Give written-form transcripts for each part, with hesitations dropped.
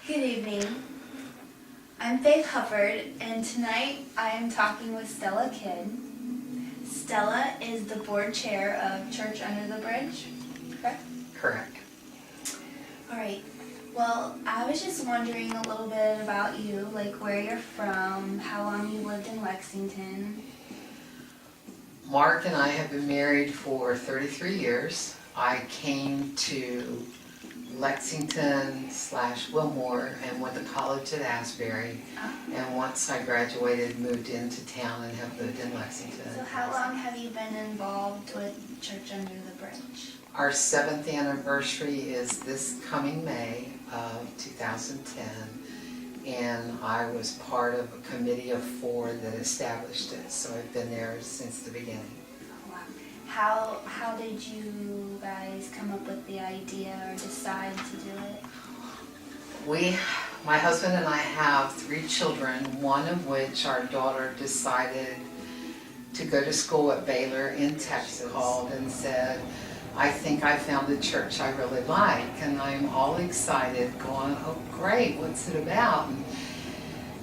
Good evening. I'm Faith Hufford, and tonight I am talking with Stella Kidd. Stella is the board chair of Church Under the Bridge, correct? Correct. All right. Well, I was just wondering a little bit about you, like where you're from, how long you lived in Lexington. Mark and I have been married for 33 years. I came to Lexington/Wilmore and went to college at Asbury. And once I graduated, moved into town and have lived in Lexington. So how long have you been involved with Church Under the Bridge? Our 7th anniversary is this coming May of 2010. And I was part of a committee of 4 that established it. So I've been there since the beginning. Oh, wow. How did you guys come up with the idea or decide to do it? My husband and I have 3 children, one of which our daughter decided to go to school at Baylor in Texas, called and said, I think I found a church I really like. And I'm all excited going, oh great, what's it about? And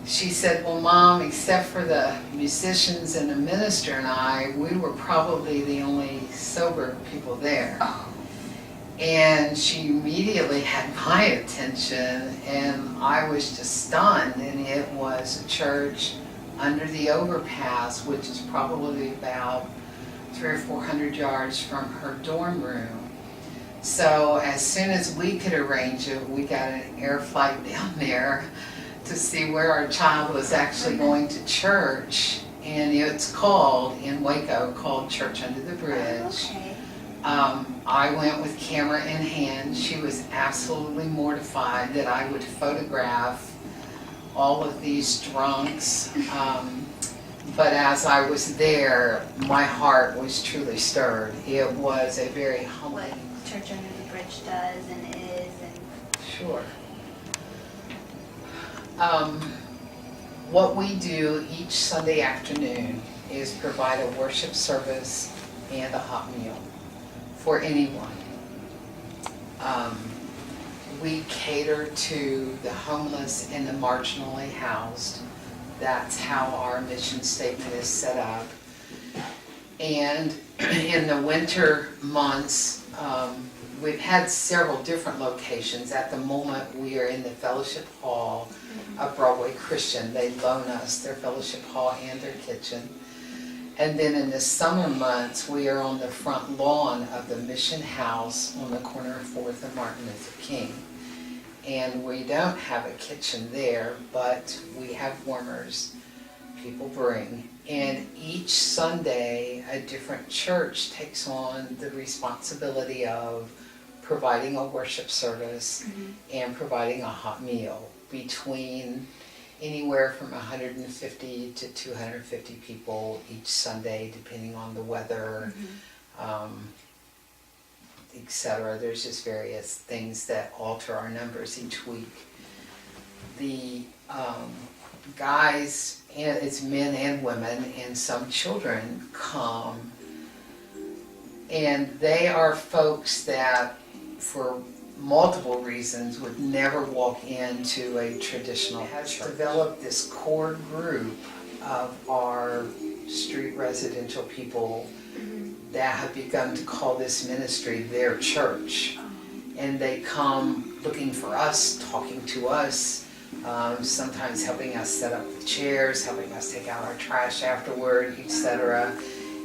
she said, well Mom, except for the musicians and the minister and I, we were probably the only sober people there. Oh. And she immediately had my attention, and I was just stunned. And it was a church under the overpass, which is probably about 300 or 400 yards from her dorm room. So as soon as we could arrange it, we got an air flight down there to see where our child was actually going to church. And it's called, in Waco, called Church Under the Bridge. Okay. I went with camera in hand. She was absolutely mortified that I would photograph all of these drunks. But as I was there, my heart was truly stirred. It was a very humbling. What Church Under the Bridge does and is. And Sure. What we do each Sunday afternoon is provide a worship service and a hot meal for anyone. We cater to the homeless and the marginally housed. That's how our mission statement is set up. And in the winter months, we've had several different locations. At the moment, we are in the Fellowship Hall of Broadway Christian. They loan us their Fellowship Hall and their kitchen. And then in the summer months, we are on the front lawn of the Mission House on the corner of 4th and Martin Luther King. And we don't have a kitchen there, but we have warmers people bring. And each Sunday, a different church takes on the responsibility of providing a worship service and providing a hot meal between anywhere from 150 to 250 people each Sunday, depending on the weather, etc. There's just various things that alter our numbers each week. The guys, and it's men and women, and some children come, and they are folks that, for multiple reasons, would never walk into a traditional church. Has developed this core group of our street residential people that have begun to call this ministry their church. And they come looking for us, talking to us, sometimes helping us set up the chairs, helping us take out our trash afterward, etc.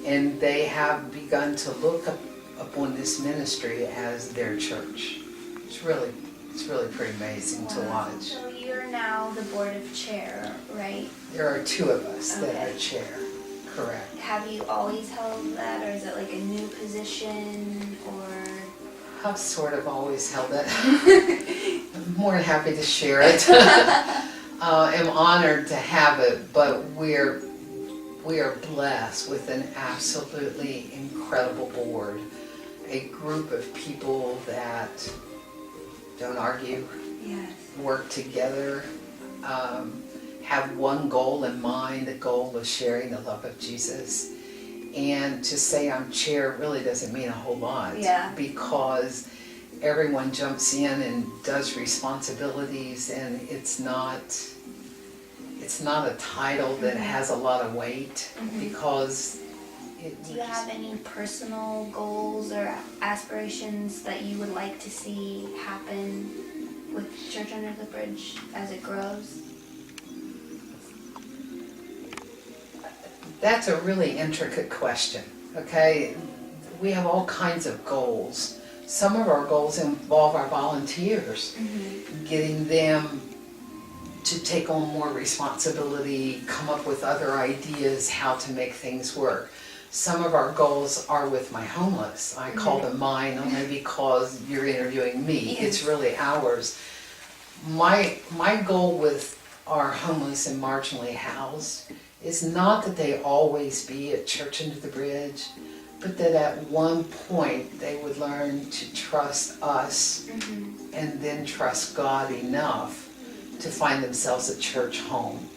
And they have begun to look upon this ministry as their church. It's really pretty amazing to watch. So you're now the board of chair, right? There are 2 of us that are chair, correct. Have you always held that, or is it like a new position, or? I've sort of always held it. I'm more than happy to share it. I'm honored to have it, but we are blessed with an absolutely incredible board. A group of people that don't argue, Yes. work together, have one goal in mind, the goal of sharing the love of Jesus. And to say I'm chair really doesn't mean a whole lot, Yeah. because everyone jumps in and does responsibilities, and it's not a title that has a lot of weight, because Do you have any personal goals or aspirations that you would like to see happen with Church Under the Bridge as it grows? That's a really intricate question, okay? We have all kinds of goals. Some of our goals involve our volunteers, getting them to take on more responsibility, come up with other ideas how to make things work. Some of our goals are with my homeless. I call them mine only because you're interviewing me. Yes. It's really ours. My goal with our homeless and marginally housed is not that they always be at Church Under the Bridge, but that at one point they would learn to trust us and then trust God enough to find themselves a church home.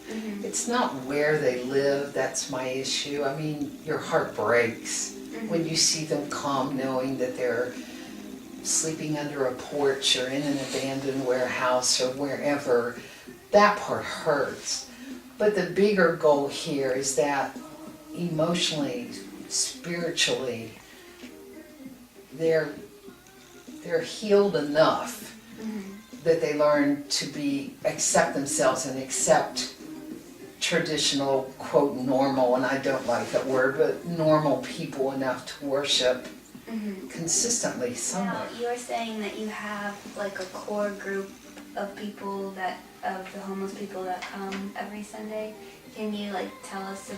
It's not where they live that's my issue. I mean, your heart breaks when you see them come knowing that they're sleeping under a porch or in an abandoned warehouse or wherever. That part hurts. But the bigger goal here is that emotionally, spiritually, they're healed enough that they learn to accept themselves and accept traditional, quote, normal, and I don't like that word, but normal people enough to worship consistently somewhere. Now, you were saying that you have like a core group of people of the homeless people that come every Sunday. Can you like tell us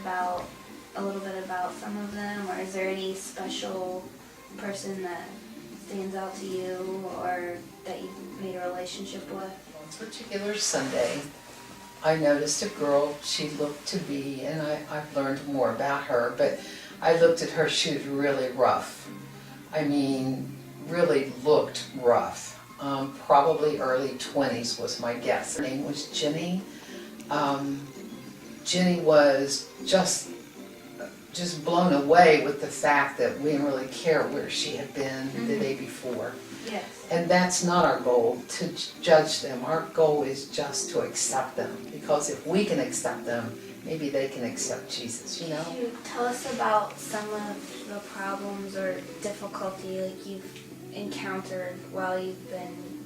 a little bit about some of them, or is there any special person that stands out to you or that you've made a relationship with? This particular Sunday, I noticed a girl, she looked to be, and I've learned more about her, but I looked at her, she was really rough. I mean, really looked rough. Probably early 20s was my guess. Her name was Jenny. Jenny was just blown away with the fact that we didn't really care where she had been the day before. Yes. And that's not our goal, to judge them. Our goal is just to accept them, because if we can accept them, maybe they can accept Jesus, you know? Can you tell us about some of the problems or difficulty like you've encountered while you've been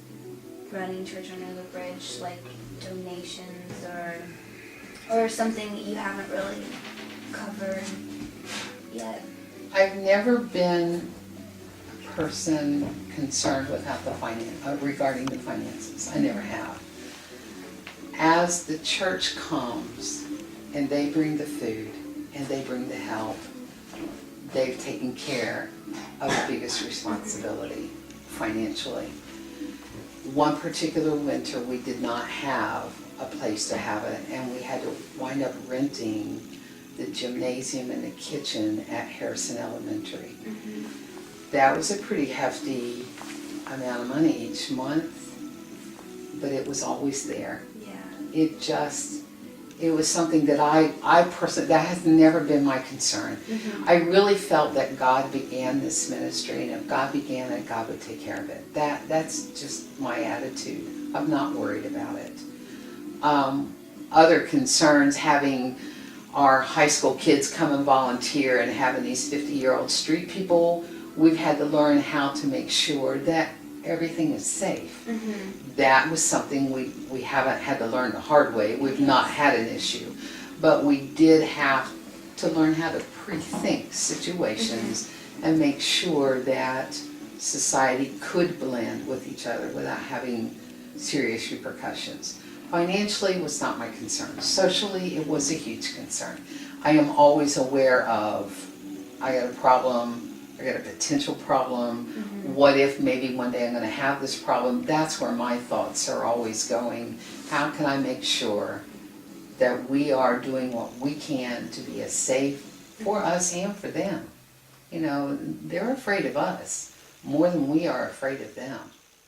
running Church Under the Bridge, like donations or something that you haven't really covered yet? I've never been a person concerned regarding the finances. I never have. As the church comes and they bring the food and they bring the help, they've taken care of the biggest responsibility financially. One particular winter we did not have a place to have it, and we had to wind up renting the gymnasium and the kitchen at Harrison Elementary. That was a pretty hefty amount of money each month, but it was always there. Yeah. It was something that I personally, that has never been my concern. I really felt that God began this ministry, and if God began it, God would take care of it. That's just my attitude. I'm not worried about it. Other concerns, having our high school kids come and volunteer and having these 50-year-old street people, we've had to learn how to make sure that everything is safe. That was something we haven't had to learn the hard way. We've not had an issue. But we did have to learn how to pre-think situations and make sure that society could blend with each other without having serious repercussions. Financially was not my concern. Socially, it was a huge concern. I am always aware of, I got a problem, I got a potential problem. What if maybe one day I'm going to have this problem? That's where my thoughts are always going. How can I make sure that we are doing what we can to be as safe for us and for them? You know, they're afraid of us more than we are afraid of them.